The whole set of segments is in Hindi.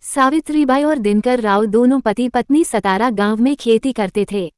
सावित्रीबाई और दिनकर राव दोनों पति पत्नी सतारा गांव में खेती करते थे।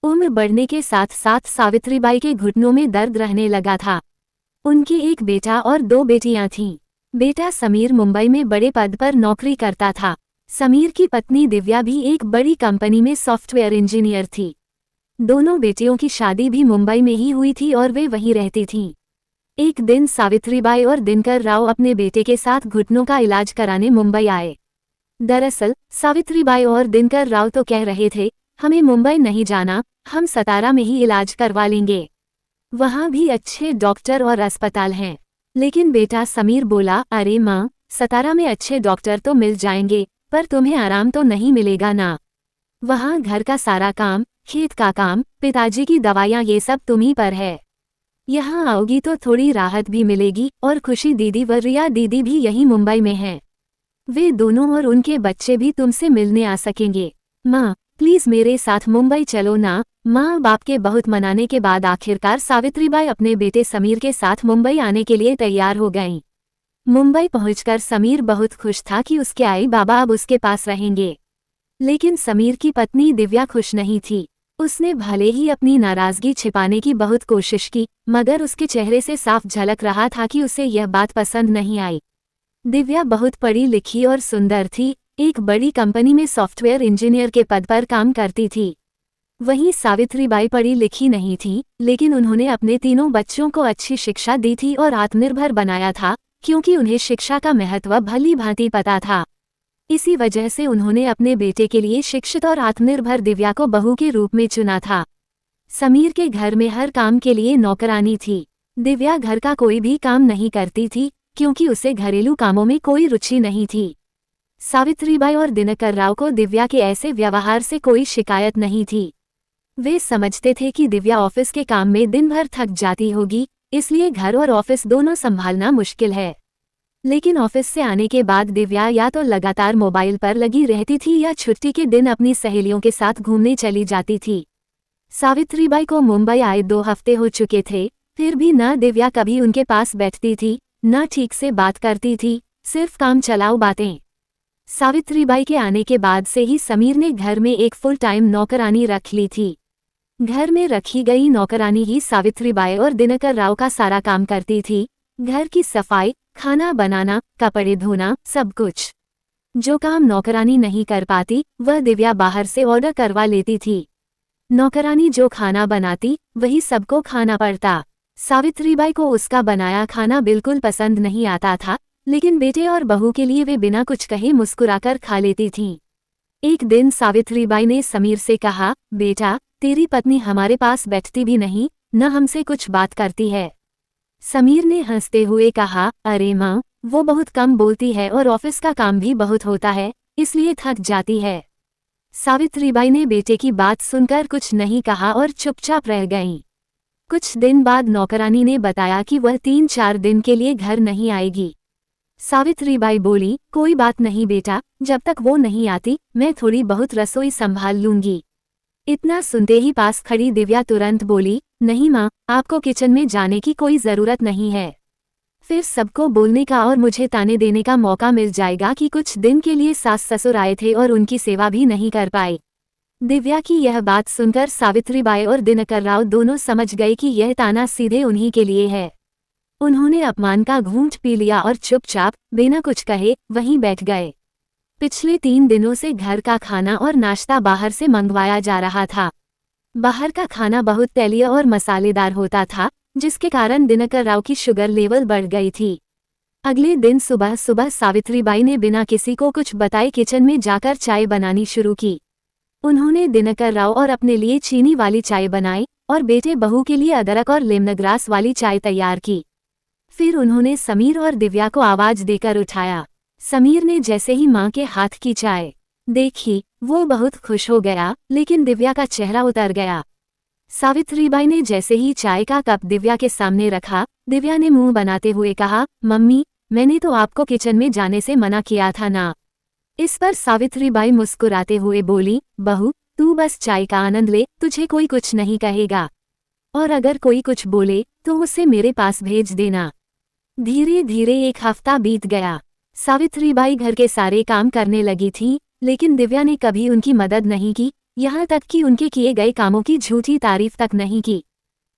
उम्र बढ़ने के साथ साथ सावित्रीबाई के घुटनों में दर्द रहने लगा था। उनकी एक बेटा और 2 बेटियां थीं। बेटा समीर मुंबई में बड़े पद पर नौकरी करता था। समीर की पत्नी दिव्या भी एक बड़ी कंपनी में सॉफ्टवेयर इंजीनियर थी। दोनों बेटियों की शादी भी मुंबई में ही हुई थी और वे वहीं रहती थीं। एक दिन सावित्रीबाई और दिनकर राव अपने बेटे के साथ घुटनों का इलाज कराने मुंबई आए। दरअसल सावित्रीबाई और दिनकर राव तो कह रहे थे, हमें मुंबई नहीं जाना, हम सतारा में ही इलाज करवा लेंगे, वहां भी अच्छे डॉक्टर और अस्पताल हैं। लेकिन बेटा समीर बोला, अरे माँ, सतारा में अच्छे डॉक्टर तो मिल जाएंगे, पर तुम्हें आराम तो नहीं मिलेगा ना। वहां घर का सारा काम, खेत का काम, पिताजी की दवाइयाँ, ये सब तुम्ही पर है। यहाँ आओगी तो थोड़ी राहत भी मिलेगी। और खुशी दीदी व रिया दीदी भी यहीं मुंबई में हैं। वे दोनों और उनके बच्चे भी तुमसे मिलने आ सकेंगे। माँ, प्लीज मेरे साथ मुंबई चलो ना। माँ बाप के बहुत मनाने के बाद आखिरकार सावित्रीबाई अपने बेटे समीर के साथ मुंबई आने के लिए तैयार हो गईं। मुंबई पहुंचकर समीर बहुत खुश था कि उसके आई बाबा अब उसके पास रहेंगे। लेकिन समीर की पत्नी दिव्या खुश नहीं थी। उसने भले ही अपनी नाराजगी छिपाने की बहुत कोशिश की, मगर उसके चेहरे से साफ झलक रहा था कि उसे यह बात पसंद नहीं आई। दिव्या बहुत पढ़ी लिखी और सुंदर थी, एक बड़ी कंपनी में सॉफ्टवेयर इंजीनियर के पद पर काम करती थी। वहीं सावित्रीबाई पढ़ी लिखी नहीं थी, लेकिन उन्होंने अपने तीनों बच्चों को अच्छी शिक्षा दी थी और आत्मनिर्भर बनाया था, क्योंकि उन्हें शिक्षा का महत्व भली भांति पता था। इसी वजह से उन्होंने अपने बेटे के लिए शिक्षित और आत्मनिर्भर दिव्या को बहू के रूप में चुना था। समीर के घर में हर काम के लिए नौकरानी थी। दिव्या घर का कोई भी काम नहीं करती थी, क्योंकि उसे घरेलू कामों में कोई रुचि नहीं थी। सावित्रीबाई और दिनकर राव को दिव्या के ऐसे व्यवहार से कोई शिकायत नहीं थी। वे समझते थे कि दिव्या ऑफिस के काम में दिन भर थक जाती होगी, इसलिए घर और ऑफिस दोनों संभालना मुश्किल है। लेकिन ऑफिस से आने के बाद दिव्या या तो लगातार मोबाइल पर लगी रहती थी या छुट्टी के दिन अपनी सहेलियों के साथ घूमने चली जाती थी। सावित्रीबाई को मुंबई आए 2 हफ्ते हो चुके थे, फिर भी न दिव्या कभी उनके पास बैठती थी, न ठीक से बात करती थी, सिर्फ काम चलाऊ बातें। सावित्रीबाई के आने के बाद से ही समीर ने घर में एक फुल टाइम नौकरानी रख ली थी। घर में रखी गई नौकरानी ही सावित्रीबाई और दिनकर राव का सारा काम करती थी, घर की सफाई, खाना बनाना, कपड़े धोना, सब कुछ। जो काम नौकरानी नहीं कर पाती, वह दिव्या बाहर से ऑर्डर करवा लेती थी। नौकरानी जो खाना बनाती, वही सबको खाना पड़ता। सावित्रीबाई को उसका बनाया खाना बिल्कुल पसंद नहीं आता था, लेकिन बेटे और बहू के लिए वे बिना कुछ कहे मुस्कुराकर खा लेती थीं। एक दिन सावित्रीबाई ने समीर से कहा, बेटा, तेरी पत्नी हमारे पास बैठती भी नहीं, न हमसे कुछ बात करती है। समीर ने हंसते हुए कहा, अरे माँ, वो बहुत कम बोलती है और ऑफिस का काम भी बहुत होता है, इसलिए थक जाती है। सावित्रीबाई ने बेटे की बात सुनकर कुछ नहीं कहा और चुपचाप रह गईं। कुछ दिन बाद नौकरानी ने बताया कि वह 3-4 दिन के लिए घर नहीं आएगी। सावित्रीबाई बोली, कोई बात नहीं बेटा, जब तक वो नहीं आती, मैं थोड़ी बहुत रसोई संभाल लूंगी। इतना सुनते ही पास खड़ी दिव्या तुरंत बोली, नहीं माँ, आपको किचन में जाने की कोई जरूरत नहीं है। फिर सबको बोलने का और मुझे ताने देने का मौका मिल जाएगा कि कुछ दिन के लिए सास ससुर आए थे और उनकी सेवा भी नहीं कर पाए। दिव्या की यह बात सुनकर सावित्रीबाई और दिनकर राव दोनों समझ गए कि यह ताना सीधे उन्हीं के लिए है। उन्होंने अपमान का घूंट पी लिया और चुपचाप, बिना कुछ कहे, वहीं बैठ गए। पिछले 3 दिनों से घर का खाना और नाश्ता बाहर से मंगवाया जा रहा था। बाहर का खाना बहुत तैलीय और मसालेदार होता था, जिसके कारण दिनकर राव की शुगर लेवल बढ़ गई थी। अगले दिन सुबह सुबह सावित्रीबाई ने बिना किसी को कुछ बताए किचन में जाकर चाय बनानी शुरू की। उन्होंने दिनकर राव और अपने लिए चीनी वाली चाय बनाई और बेटे बहू के लिए अदरक और लेमनग्रास वाली चाय तैयार की। फिर उन्होंने समीर और दिव्या को आवाज देकर उठाया। समीर ने जैसे ही माँ के हाथ की चाय देखी, वो बहुत खुश हो गया, लेकिन दिव्या का चेहरा उतर गया। सावित्रीबाई ने जैसे ही चाय का कप दिव्या के सामने रखा, दिव्या ने मुंह बनाते हुए कहा, मम्मी, मैंने तो आपको किचन में जाने से मना किया था ना। इस पर सावित्रीबाई मुस्कुराते हुए बोली, बहू, तू बस चाय का आनंद ले, तुझे कोई कुछ नहीं कहेगा, और अगर कोई कुछ बोले तो उसे मेरे पास भेज देना। धीरे धीरे 1 हफ्ता बीत गया। सावित्रीबाई घर के सारे काम करने लगी थी, लेकिन दिव्या ने कभी उनकी मदद नहीं की, यहाँ तक कि उनके किए गए कामों की झूठी तारीफ तक नहीं की।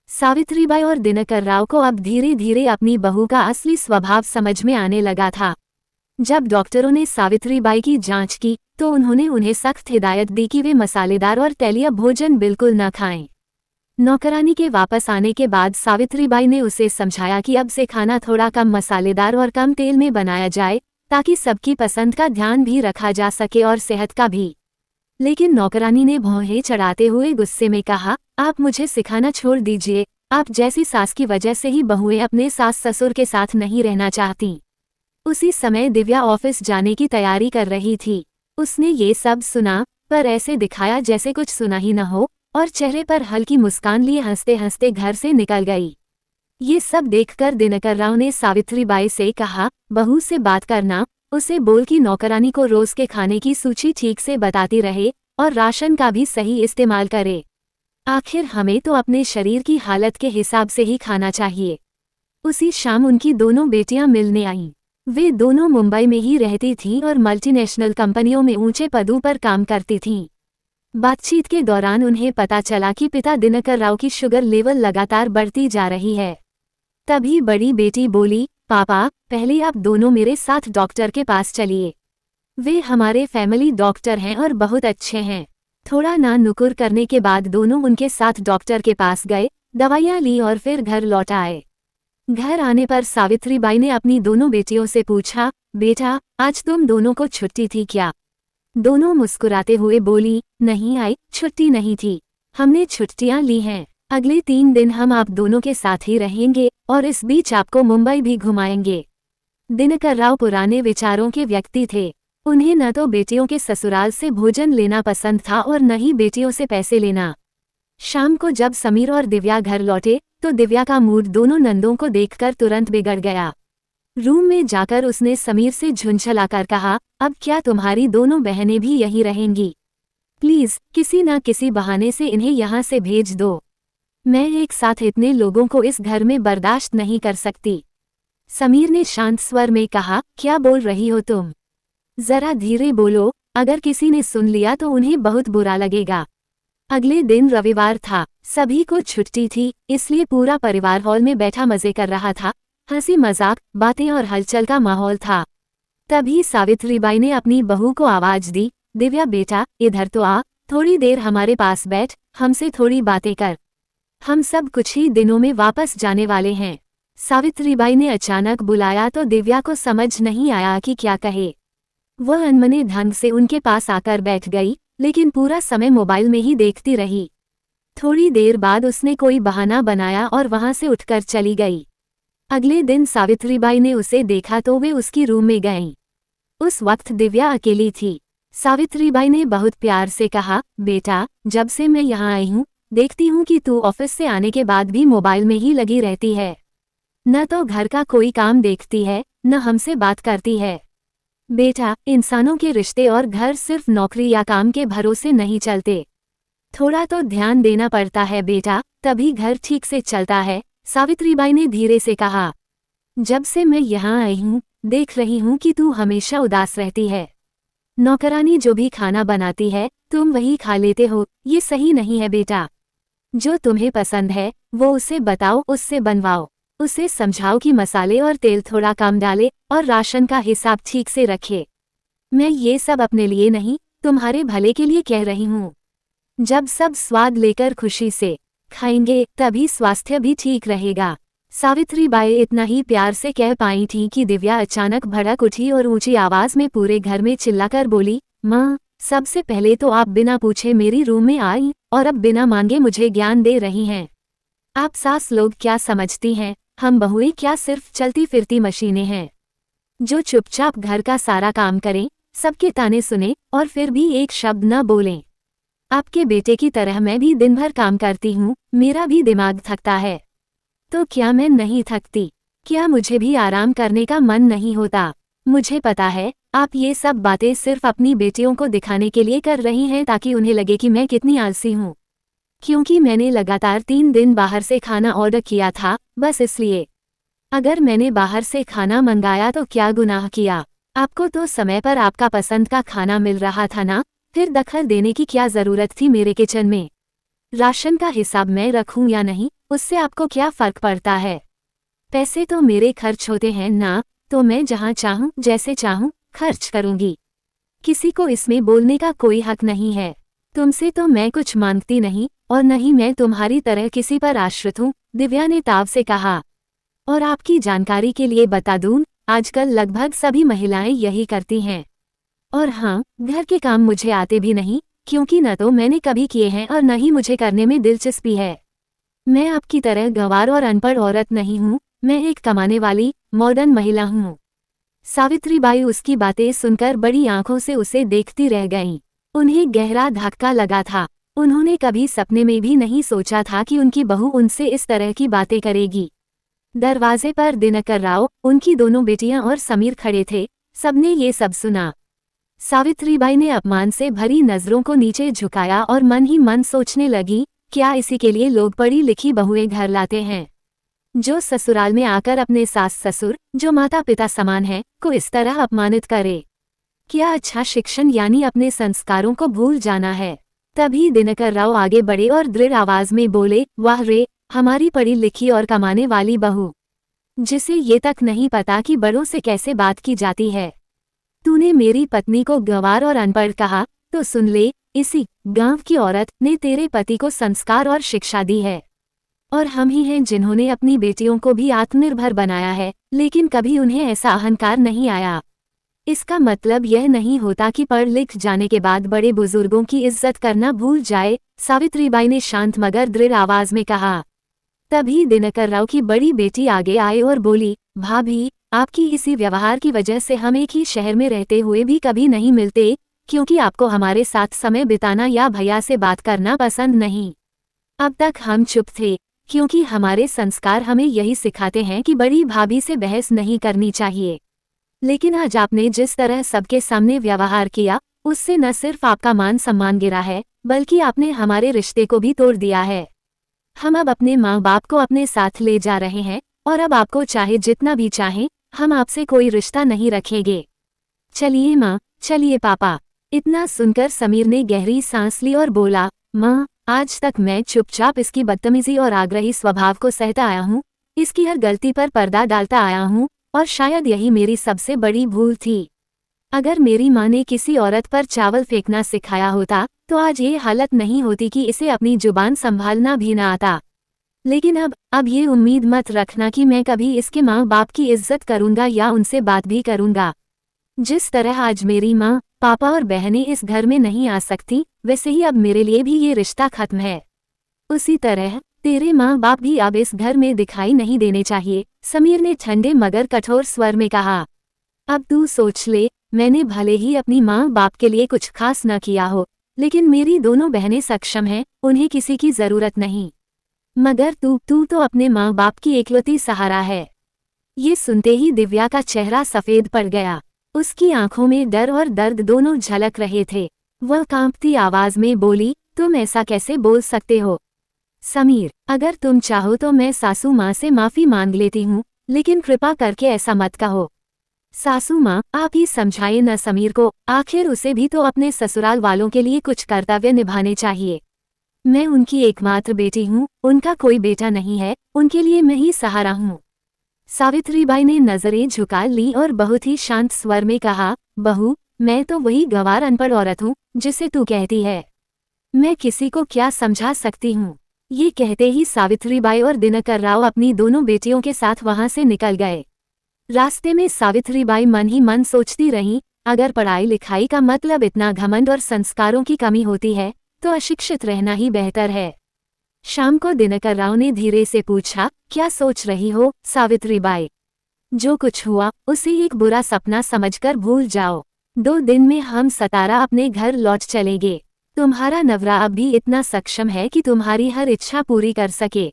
सावित्रीबाई और दिनकर राव को अब धीरे धीरे अपनी बहू का असली स्वभाव समझ में आने लगा था। जब डॉक्टरों ने सावित्रीबाई की जांच की तो उन्होंने उन्हें सख्त हिदायत दी कि वे मसालेदार और तैलीय भोजन बिल्कुल न खाएं। नौकरानी के वापस आने के बाद सावित्रीबाई ने उसे समझाया कि अब से खाना थोड़ा कम मसालेदार और कम तेल में बनाया जाए, ताकि सबकी पसंद का ध्यान भी रखा जा सके और सेहत का भी। लेकिन नौकरानी ने भौहें चढ़ाते हुए गुस्से में कहा, आप मुझे सिखाना छोड़ दीजिए, आप जैसी सास की वजह से ही बहुएं अपने सास ससुर के साथ नहीं रहना चाहती। उसी समय दिव्या ऑफिस जाने की तैयारी कर रही थी। उसने ये सब सुना, पर ऐसे दिखाया जैसे कुछ सुना ही न हो, और चेहरे पर हल्की मुस्कान लिए हंसते हंसते घर से निकल गई। ये सब देखकर दिनकर राव ने सावित्रीबाई से कहा, बहू से बात करना, उसे बोल कि नौकरानी को रोज के खाने की सूची ठीक से बताती रहे और राशन का भी सही इस्तेमाल करे। आखिर हमें तो अपने शरीर की हालत के हिसाब से ही खाना चाहिए। उसी शाम उनकी दोनों बेटियां मिलने आईं। वे दोनों मुंबई में ही रहती थीं और मल्टीनेशनल कंपनियों में ऊंचे पदों पर काम करती थीं। बातचीत के दौरान उन्हें पता चला कि पिता दिनकर राव की शुगर लेवल लगातार बढ़ती जा रही है। तभी बड़ी बेटी बोली, पापा, पहले आप दोनों मेरे साथ डॉक्टर के पास चलिए। वे हमारे फैमिली डॉक्टर हैं और बहुत अच्छे हैं। थोड़ा ना नुकुर करने के बाद दोनों उनके साथ डॉक्टर के पास गए, दवाइयाँ ली और फिर घर लौट आए। घर आने पर सावित्रीबाई ने अपनी दोनों बेटियों से पूछा, बेटा, आज तुम दोनों को छुट्टी थी क्या? दोनों मुस्कुराते हुए बोली, नहीं आई, छुट्टी नहीं थी, हमने छुट्टियां ली हैं। अगले 3 दिन हम आप दोनों के साथ ही रहेंगे और इस बीच आपको मुंबई भी घुमाएंगे। दिनकर राव पुराने विचारों के व्यक्ति थे। उन्हें न तो बेटियों के ससुराल से भोजन लेना पसंद था और न ही बेटियों से पैसे लेना। शाम को जब समीर और दिव्या घर लौटे तो दिव्या का मूड दोनों नंदों को देखकर तुरंत बिगड़ गया। रूम में जाकर उसने समीर से झुंझलाकर कहा, अब क्या तुम्हारी दोनों बहनें भी यहीं रहेंगी? प्लीज किसी न किसी बहाने से इन्हें यहाँ से भेज दो। मैं एक साथ इतने लोगों को इस घर में बर्दाश्त नहीं कर सकती। समीर ने शांत स्वर में कहा, क्या बोल रही हो तुम? जरा धीरे बोलो, अगर किसी ने सुन लिया तो उन्हें बहुत बुरा लगेगा। अगले दिन रविवार था, सभी को छुट्टी थी, इसलिए पूरा परिवार हॉल में बैठा मजे कर रहा था। हंसी मजाक, बातें और हलचल का माहौल था। तभी सावित्रीबाई ने अपनी बहू को आवाज दी, दिव्या बेटा, इधर तो आ, थोड़ी देर हमारे पास बैठ, हमसे थोड़ी बातें कर। हम सब कुछ ही दिनों में वापस जाने वाले हैं। सावित्रीबाई ने अचानक बुलाया तो दिव्या को समझ नहीं आया कि क्या कहे। वह अनमने ढंग से उनके पास आकर बैठ गई, लेकिन पूरा समय मोबाइल में ही देखती रही। थोड़ी देर बाद उसने कोई बहाना बनाया और वहां से उठकर चली गई। अगले दिन सावित्रीबाई ने उसे देखा तो वे उसकी रूम में गईं। उस वक्त दिव्या अकेली थी। सावित्रीबाई ने बहुत प्यार से कहा, बेटा, जब से मैं यहाँ आई हूँ, देखती हूँ कि तू ऑफिस से आने के बाद भी मोबाइल में ही लगी रहती है। न तो घर का कोई काम देखती है, न हमसे बात करती है। बेटा, इंसानों के रिश्ते और घर सिर्फ नौकरी या काम के भरोसे नहीं चलते। थोड़ा तो ध्यान देना पड़ता है बेटा, तभी घर ठीक से चलता है, सावित्रीबाई ने धीरे से कहा। जब से मैं यहाँ आई हूँ, देख रही हूँ कि तू हमेशा उदास रहती है। नौकरानी जो भी खाना बनाती है, तुम वही खा लेते हो, ये सही नहीं है बेटा। जो तुम्हें पसंद है, वो उसे बताओ, उससे बनवाओ। उसे समझाओ कि मसाले और तेल थोड़ा कम डाले और राशन का हिसाब ठीक से रखे। मैं ये सब अपने लिए नहीं, तुम्हारे भले के लिए कह रही हूँ। जब सब स्वाद लेकर खुशी से खाएंगे, तभी स्वास्थ्य भी ठीक रहेगा। सावित्रीबाई इतना ही प्यार से कह पाई थी कि दिव्या अचानक भड़क उठी और ऊंची आवाज में पूरे घर में चिल्लाकर बोली, माँ, सबसे पहले तो आप बिना पूछे मेरी रूम में आई और अब बिना मांगे मुझे ज्ञान दे रही हैं। आप सास लोग क्या समझती हैं, हम बहुएं क्या सिर्फ चलती फिरती मशीनें हैं जो चुपचाप घर का सारा काम करें, सबके ताने सुने और फिर भी एक शब्द न बोलें। आपके बेटे की तरह मैं भी दिन भर काम करती हूँ, मेरा भी दिमाग थकता है। तो क्या मैं नहीं थकती? क्या मुझे भी आराम करने का मन नहीं होता? मुझे पता है आप ये सब बातें सिर्फ अपनी बेटियों को दिखाने के लिए कर रही हैं ताकि उन्हें लगे कि मैं कितनी आलसी हूँ। क्योंकि मैंने लगातार 3 दिन बाहर से खाना ऑर्डर किया था, बस इसलिए। अगर मैंने बाहर से खाना मंगाया तो क्या गुनाह किया? आपको तो समय पर आपका पसंद का खाना मिल रहा था ना, फिर दखल देने की क्या जरूरत थी मेरे किचन में। राशन का हिसाब मैं रखूं या नहीं, उससे आपको क्या फर्क पड़ता है। पैसे तो मेरे खर्च होते हैं ना, तो मैं जहां चाहूं जैसे चाहूं खर्च करूंगी। किसी को इसमें बोलने का कोई हक नहीं है। तुमसे तो मैं कुछ मांगती नहीं, और न ही मैं तुम्हारी तरह किसी पर आश्रित हूँ, दिव्या ने ताव से कहा। और आपकी जानकारी के लिए बता दूं, आजकल लगभग सभी महिलाएं यही करती हैं। और हाँ, घर के काम मुझे आते भी नहीं, क्योंकि न तो मैंने कभी किए हैं और न ही मुझे करने में दिलचस्पी है। मैं आपकी तरह गंवार और अनपढ़ औरत नहीं हूँ, मैं एक कमाने वाली मॉडर्न महिला हूँ। सावित्रीबाई उसकी बातें सुनकर बड़ी आंखों से उसे देखती रह गईं। उन्हें गहरा धक्का लगा था। उन्होंने कभी सपने में भी नहीं सोचा था कि उनकी बहू उनसे इस तरह की बातें करेगी। दरवाजे पर दिनकर राव, उनकी दोनों बेटियां और समीर खड़े थे। सबने ये सब सुना। सावित्रीबाई ने अपमान से भरी नजरों को नीचे झुकाया और मन ही मन सोचने लगी, क्या इसी के लिए लोग पढ़ी लिखी बहुएं घर लाते हैं, जो ससुराल में आकर अपने सास ससुर, जो माता पिता समान हैं, को इस तरह अपमानित करे। क्या अच्छा शिक्षण यानी अपने संस्कारों को भूल जाना है। तभी दिनकर राव आगे बढ़े और दृढ़ आवाज में बोले, वाह रे, हमारी पढ़ी लिखी और कमाने वाली बहू, जिसे ये तक नहीं पता कि बड़ों से कैसे बात की जाती है। तूने मेरी पत्नी को गंवार और अनपढ़ कहा, तो सुन ले, इसी गांव की औरत ने तेरे पति को संस्कार और शिक्षा दी है। और हम ही हैं जिन्होंने अपनी बेटियों को भी आत्मनिर्भर बनाया है, लेकिन कभी उन्हें ऐसा अहंकार नहीं आया। इसका मतलब यह नहीं होता कि पढ़ लिख जाने के बाद बड़े बुजुर्गों की इज्जत करना भूल जाए, सावित्रीबाई ने शांत मगर दृढ़ आवाज में कहा। तभी दिनकर राव की बड़ी बेटी आगे आए और बोली, भाभी, आपकी इसी व्यवहार की वजह से हम एक ही शहर में रहते हुए भी कभी नहीं मिलते, क्योंकि आपको हमारे साथ समय बिताना या भैया से बात करना पसंद नहीं। अब तक हम चुप थे, क्योंकि हमारे संस्कार हमें यही सिखाते हैं कि बड़ी भाभी से बहस नहीं करनी चाहिए। लेकिन आज आपने जिस तरह सबके सामने व्यवहार किया, उससे न सिर्फ आपका मान सम्मान गिरा है, बल्कि आपने हमारे रिश्ते को भी तोड़ दिया है। हम अब अपने माँ बाप को अपने साथ ले जा रहे हैं, और अब आपको चाहे जितना भी चाहें, हम आपसे कोई रिश्ता नहीं रखेंगे। चलिए माँ, चलिए पापा। इतना सुनकर समीर ने गहरी सांस ली और बोला, माँ, आज तक मैं चुपचाप इसकी बदतमीजी और आग्रही स्वभाव को सहता आया हूँ, इसकी हर गलती पर पर्दा डालता आया हूँ, और शायद यही मेरी सबसे बड़ी भूल थी। अगर मेरी माँ ने किसी औरत पर चावल फेंकना सिखाया होता, तो आज ये हालत नहीं होती कि इसे अपनी जुबान संभालना भी न आता। लेकिन अब ये उम्मीद मत रखना कि मैं कभी इसके माँ बाप की इज्जत करूँगा या उनसे बात भी करूँगा। जिस तरह आज मेरी माँ, पापा और बहनें इस घर में नहीं आ सकती, वैसे ही अब मेरे लिए भी ये रिश्ता खत्म है। उसी तरह तेरे माँ बाप भी अब इस घर में दिखाई नहीं देने चाहिए, समीर ने ठंडे मगर कठोर स्वर में कहा। अब तू सोच ले, मैंने भले ही अपनी माँ बाप के लिए कुछ खास न किया हो, लेकिन मेरी दोनों बहनें सक्षम हैं, उन्हें किसी की जरूरत नहीं। मगर तू तो अपने माँ बाप की एकलौती सहारा है। ये सुनते ही दिव्या का चेहरा सफेद पड़ गया। उसकी आंखों में डर और दर्द दोनों झलक रहे थे। वह कांपती आवाज में बोली, तुम ऐसा कैसे बोल सकते हो समीर? अगर तुम चाहो तो मैं सासू माँ से माफी मांग लेती हूँ, लेकिन कृपा करके ऐसा मत कहो। सासू माँ, आप ही समझाइए न समीर को, आखिर उसे भी तो अपने ससुराल वालों के लिए कुछ कर्तव्य निभाने चाहिए। मैं उनकी एकमात्र बेटी हूँ, उनका कोई बेटा नहीं है, उनके लिए मैं ही सहारा हूँ। सावित्रीबाई ने नजरें झुका ली और बहुत ही शांत स्वर में कहा, बहू, मैं तो वही गंवार अनपढ़ औरत हूँ जिसे तू कहती है। मैं किसी को क्या समझा सकती हूँ? ये कहते ही सावित्रीबाई और दिनकर राव अपनी दोनों बेटियों के साथ वहां से निकल गए। रास्ते में सावित्रीबाई मन ही मन सोचती रहीं, अगर पढ़ाई लिखाई का मतलब इतना घमंड और संस्कारों की कमी होती है, तो अशिक्षित रहना ही बेहतर है। शाम को दिनकर राव ने धीरे से पूछा, क्या सोच रही हो सावित्रीबाई? जो कुछ हुआ उसे एक बुरा सपना समझकर भूल जाओ। 2 दिन में हम सतारा अपने घर लौट चलेंगे। तुम्हारा नवरा अब भी इतना सक्षम है कि तुम्हारी हर इच्छा पूरी कर सके।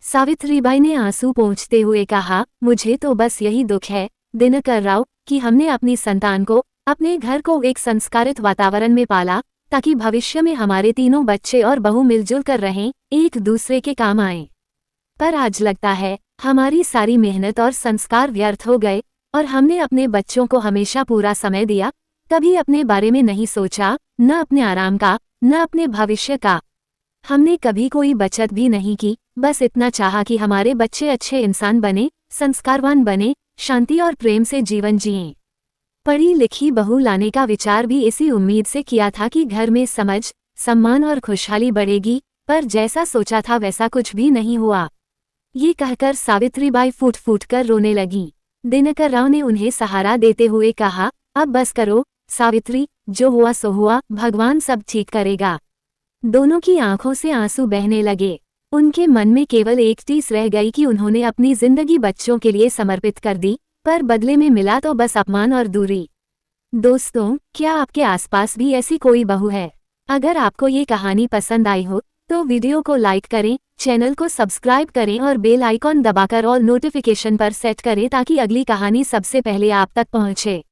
सावित्रीबाई ने आंसू पोंछते हुए कहा, मुझे तो बस यही दुख है दिनकर राव कि हमने अपनी संतान को, अपने घर को एक संस्कारित वातावरण में पाला, ताकि भविष्य में हमारे तीनों बच्चे और बहू मिलजुल कर रहें, एक दूसरे के काम आएं। पर आज लगता है हमारी सारी मेहनत और संस्कार व्यर्थ हो गए, और हमने अपने बच्चों को हमेशा पूरा समय दिया, कभी अपने बारे में नहीं सोचा, न अपने आराम का, न अपने भविष्य का। हमने कभी कोई बचत भी नहीं की, बस इतना चाहा कि हमारे बच्चे अच्छे इंसान बने, संस्कारवान बने, शांति और प्रेम से जीवन जिएं। पढ़ी लिखी बहू लाने का विचार भी इसी उम्मीद से किया था कि घर में समझ, सम्मान और खुशहाली बढ़ेगी, पर जैसा सोचा था वैसा कुछ भी नहीं हुआ। ये कहकर सावित्रीबाई फूट फूट कर रोने लगी। दिनकर राव ने उन्हें सहारा देते हुए कहा, अब बस करो सावित्री, जो हुआ सो हुआ, भगवान सब ठीक करेगा। दोनों की आंखों से आंसू बहने लगे। उनके मन में केवल एक चीज रह गई कि उन्होंने अपनी जिंदगी बच्चों के लिए समर्पित कर दी, पर बदले में मिला तो बस अपमान और दूरी। दोस्तों, क्या आपके आसपास भी ऐसी कोई बहू है? अगर आपको ये कहानी पसंद आई हो तो वीडियो को लाइक करें, चैनल को सब्सक्राइब करें और बेल आइकॉन दबाकर ऑल नोटिफिकेशन पर सेट करें ताकि अगली कहानी सबसे पहले आप तक पहुंचे।